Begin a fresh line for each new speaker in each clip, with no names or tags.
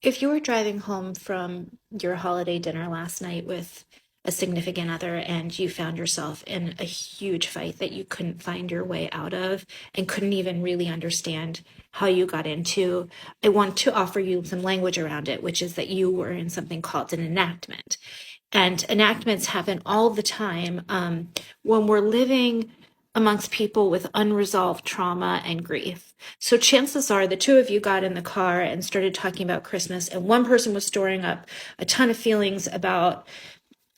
If you were driving home from your holiday dinner last night with a significant other and you found yourself in a huge fight that you couldn't find your way out of and couldn't even really understand how you got into, I want to offer you some language around it, which is that you were in something called an enactment. And enactments happen all the time when we're living amongst people with unresolved trauma and grief. So chances are the two of you got in the car and started talking about Christmas, and one person was storing up a ton of feelings about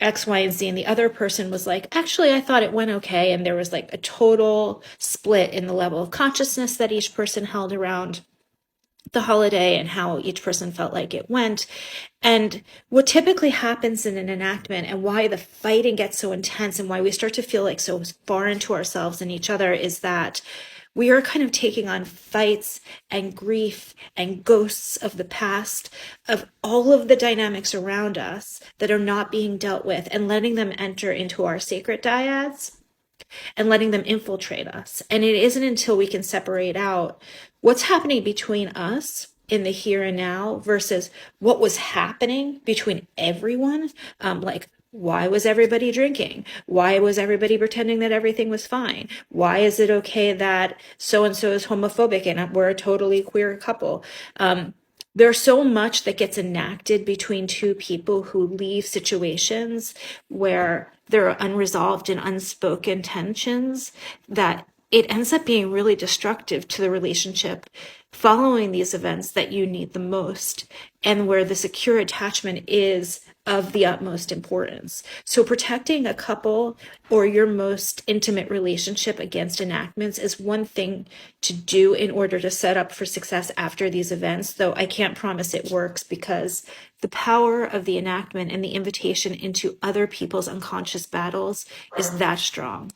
X, Y, and Z, and the other person was like, actually, I thought it went okay. And there was like a total split in the level of consciousness that each person held around the holiday and how each person felt like it went. And what typically happens in an enactment and why the fighting gets so intense and why we start to feel like so far into ourselves and each other is that we are kind of taking on fights and grief and ghosts of the past, of all of the dynamics around us that are not being dealt with, and letting them enter into our sacred dyads and letting them infiltrate us. And it isn't until we can separate out what's happening between us in the here and now versus what was happening between everyone. Like, why was everybody drinking? Why was everybody pretending that everything was fine? Why is it okay that so and so is homophobic and we're a totally queer couple? There's so much that gets enacted between two people who leave situations where there are unresolved and unspoken tensions that it ends up being really destructive to the relationship following these events that you need the most, and where the secure attachment is of the utmost importance. So protecting a couple or your most intimate relationship against enactments is one thing to do in order to set up for success after these events, though I can't promise it works because the power of the enactment and the invitation into other people's unconscious battles is that strong.